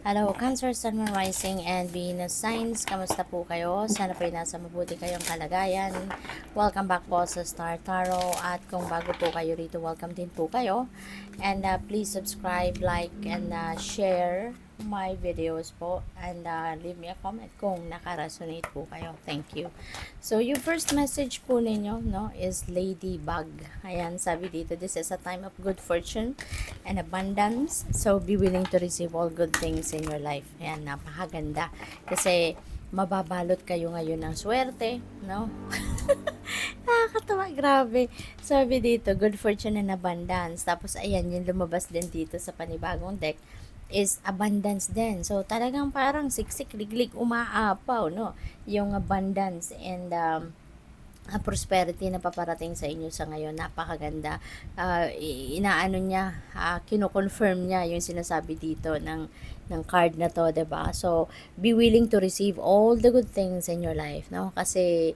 Hello, Cancer, Sun, Moon, Rising, and Venus signs. Kamusta po kayo? Sana po nasa mabuti kayong kalagayan. Welcome back po sa Star Tarot. At kung bago po kayo rito, welcome din po kayo. And please subscribe, like, and share my videos po. And leave me a comment kung naka-resonate po kayo. Thank you. So, yung first message po ninyo, no, is Ladybug. Ayan, sabi dito, this is a time of good fortune and abundance. So, be willing to receive all good things in your life. Ayan, napakaganda. Kasi, mababalot kayo ngayon ng swerte, no? Nakakatawa, grabe. Sabi dito, good fortune and abundance. Tapos, ayan, yung lumabas din dito sa panibagong deck is abundance din. So, talagang parang siksik, liglig, umaapaw, no? Yung abundance and prosperity na paparating sa inyo sa ngayon. Napakaganda. Inaano niya, kino-confirm niya yung sinasabi dito ng card na to, 'di ba? So, be willing to receive all the good things in your life, no? Kasi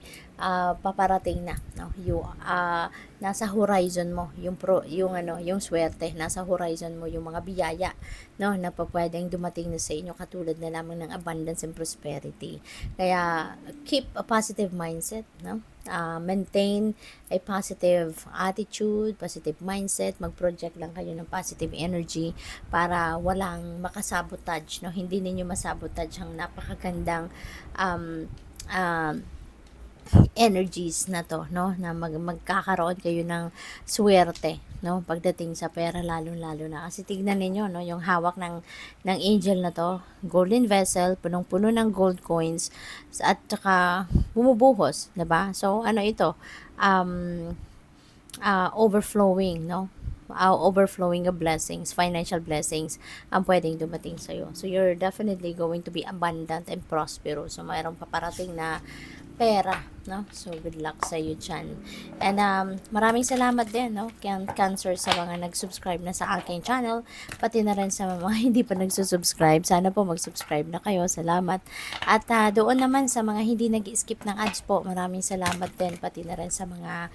paparating na, no? Nasa horizon mo yung swerte, nasa horizon mo yung mga biyaya, no, na pwedeng dumating na sa inyo katulad na lamang ng abundance and prosperity. Kaya keep a positive mindset, no? Maintain a positive attitude, positive mindset, mag-project lang kayo ng positive energy para walang makasabotage, no? Hindi ninyo masabotage ang napakagandang um, um, energies na to, no, na magkakaroon kayo ng swerte, no, pagdating sa pera, lalo na kasi tignan niyo, no, yung hawak ng angel na to, golden vessel, punong-puno ng gold coins at saka bumubuhos, 'di ba? So ano ito, um overflowing, no, overflowing of blessings, financial blessings ang pwedeng dumating sa'yo. So, you're definitely going to be abundant and prosperous. So, mayroong paparating na pera, no? So, good luck sa iyo dyan. And maraming salamat din, no, Cancer, sa mga nag-subscribe na sa aking channel, pati na rin sa mga hindi pa nagsusubscribe. Sana po mag-subscribe na kayo. Salamat. At doon naman sa mga hindi nag-skip ng ads po, maraming salamat din, pati na rin sa mga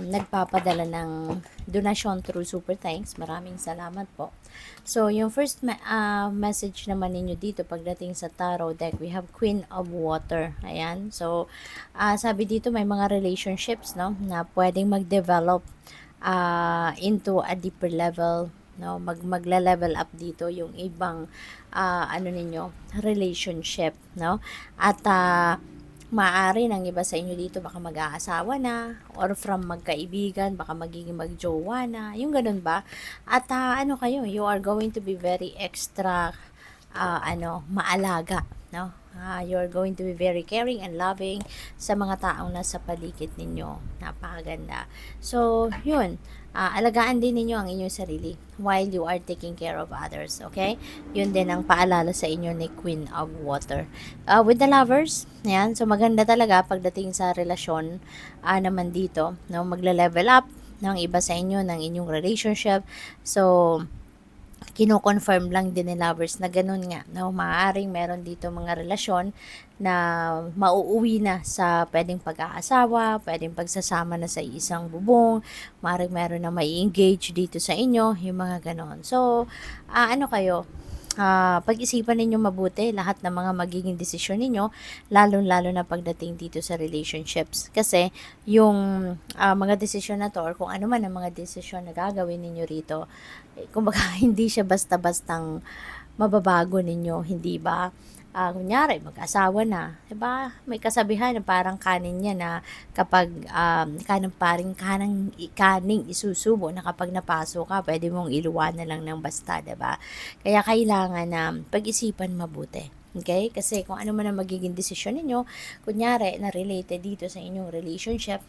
nagpapadala ng donation through Super Thanks. Maraming salamat po. So, yung first message naman ninyo dito pagdating sa tarot deck, we have Queen of Water. Ayan. So, sabi dito may mga relationships, no, na pwedeng mag-develop into a deeper level, no, magla-level up dito yung ibang ano ninyo, relationship, no? At maaari ng iba sa inyo dito baka mag-aasawa na, or from magkaibigan baka magiging magjowa na, yung ganun ba? At ano kayo, you are going to be very extra maalaga, no? You're going to be very caring and loving sa mga taong nasa paligid ninyo. Napakaganda. So, yun. Alagaan din ninyo ang inyong sarili while you are taking care of others. Okay? Yun din ang paalala sa inyo ni Queen of Water. With the lovers, yan. So, maganda talaga pagdating sa relasyon naman dito. No? Magle-level up ng iba sa inyo, ng inyong relationship. So, kino-confirm lang din ni lovers na ganun nga, no, maaaring meron dito mga relasyon na mauuwi na sa pwedeng pag-aasawa, pwedeng pagsasama na sa isang bubong, maaaring meron na mai-engage dito sa inyo, yung mga ganon. So, ano kayo, pag-isipan ninyo mabuti lahat ng mga magiging desisyon ninyo, lalo-lalo na pagdating dito sa relationships. Kasi, yung mga desisyon na to, or kung ano man ang mga desisyon na gagawin ninyo rito, kumbaga, hindi siya basta-bastang mababago ninyo, hindi ba? Kunyari, mag-asawa na, diba? May kasabihan na parang kanin niya na kapag kaning isusubo na kapag napaso ka, pwede mong iluwa na lang ng basta, diba? Kaya kailangan na pag-isipan mabuti. Okay? Kasi kung ano man ang magiging desisyon ninyo, kunyari, na related dito sa inyong relationship,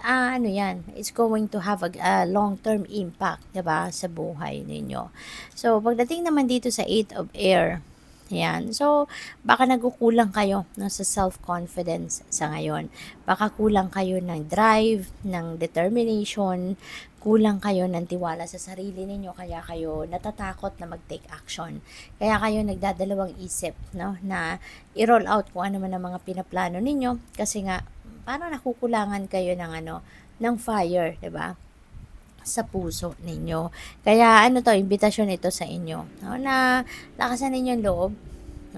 ano yan, it's going to have a long-term impact, diba, sa buhay ninyo. So, pagdating naman dito sa 8 of Air, yan. So, baka nagkukulang kayo, no, sa self-confidence sa ngayon. Baka kulang kayo ng drive, ng determination, kulang kayo ng tiwala sa sarili ninyo, kaya kayo natatakot na mag-take action. Kaya kayo nagdadalawang isip, no, na i-roll out kung ano man ang mga pinaplano ninyo, kasi nga parang nakukulangan kayo ng ng fire, 'di ba? sa puso ninyo. Kaya ano 'to, imbitasyon ito sa inyo, no, na lakasan ninyo ang loob,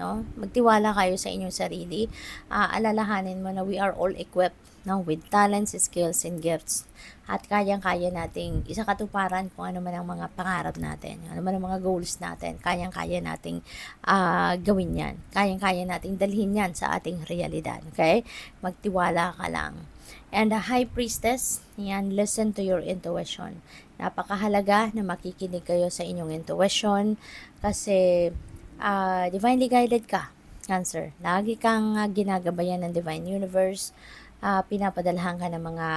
no? Magtiwala kayo sa inyong sarili. Alalahanin mo na we are all equipped, no, with talents, skills, and gifts. At kayang-kaya nating isakatuparan kung ano man ang mga pangarap natin, ano man ang mga goals natin, kayang-kaya nating gawin yan. Kayang-kaya nating dalhin yan sa ating realidad, okay? Magtiwala ka lang. And the High Priestess, yan, listen to your intuition. Napakahalaga na makikinig kayo sa inyong intuition kasi divinely guided ka, Cancer. Lagi kang ginagabayan ng Divine Universe. Pinapadalhan ka ng mga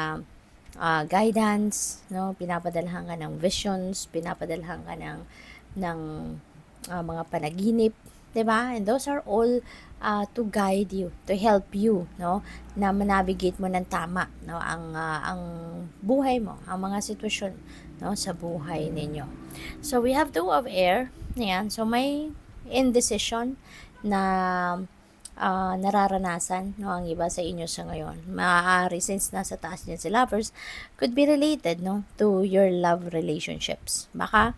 guidance, no? Pinapadalhan ka ng visions, pinapadalhan ka ng mga panaginip, 'di ba? And those are all to guide you, to help you, no? Na manavigate mo ng tama, no? Ang buhay mo, ang mga sitwasyon, no, sa buhay ninyo. So we have Two of Air. Ayan. So may indecision na nararanasan, no, ang iba sa inyo sa ngayon. Maaari since nasa taas niyan si Lovers, could be related, no, to your love relationships. Baka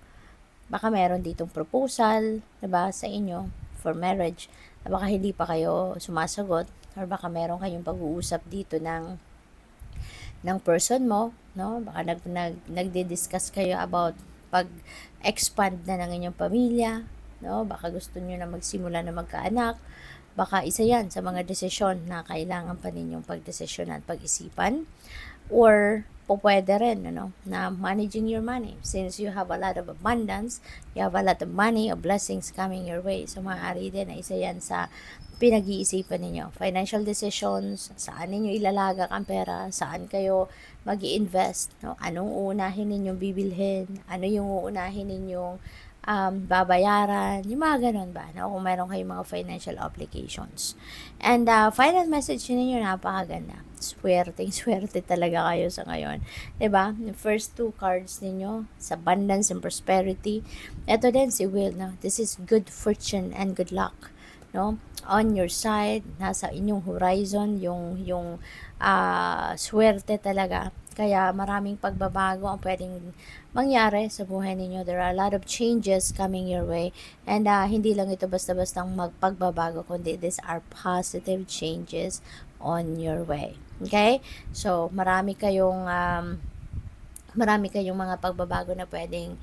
meron ditong proposal, 'di ba, sa inyo for marriage. Baka hindi pa kayo sumasagot or baka meron kayong pag-uusap dito ng person mo, no? Baka nagdi-discuss kayo about pag-expand na ng inyong pamilya, no? Baka gusto niyo na magsimula na magkaanak. Baka isa yan sa mga desisyon na kailangan pa ninyong pagdesisyonan at pag-isipan. Or pwede rin, ano, na managing your money. Since you have a lot of abundance, you have a lot of money, of blessings coming your way. So, maaari din na isa yan sa pinag-iisipan ninyo. Financial decisions, saan ninyo ilalagak ang pera, saan kayo mag-i-invest, no? Anong uunahin ninyong bibilhin, ano yung uunahin ninyong babayaran, yung mga ganun ba, no? Kung meron kayong mga financial obligations. And final message ninyo, napakaganda. Swerte talaga kayo sa ngayon. 'Di ba? The first two cards ninyo, sa abundance and prosperity. Ito din si Will, no? This is good fortune and good luck, no? On your side, nasa inyong horizon yung swerte talaga. Kaya maraming pagbabago ang pwedeng mangyari sa buhay ninyo. There are a lot of changes coming your way. And hindi lang ito basta-bastang magpagbabago, kundi these are positive changes on your way. Okay? So, marami kayong mga pagbabago na pwedeng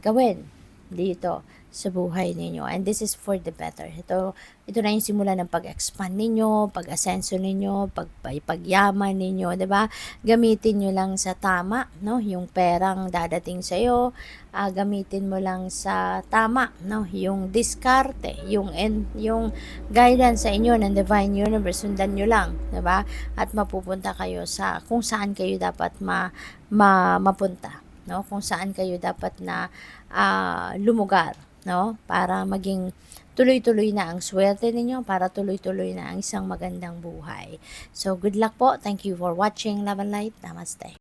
gawin dito sa buhay ninyo. And this is for the better. Ito na yung simula ng pag-expand ninyo, pag-asenso ninyo, pagyaman ninyo, 'di ba? Gamitin niyo lang sa tama, no? Yung perang dadating sa iyo, gamitin mo lang sa tama, no? Yung diskarte, yung guidance sa inyo ng Divine Universe, sundan niyo lang, 'di ba? At mapupunta kayo sa kung saan kayo dapat mapunta, no? Kung saan kayo dapat na lumugar, no? Para maging tuloy-tuloy na ang swerte ninyo, para tuloy-tuloy na ang isang magandang buhay. So, good luck po. Thank you for watching. Love and light. Namaste.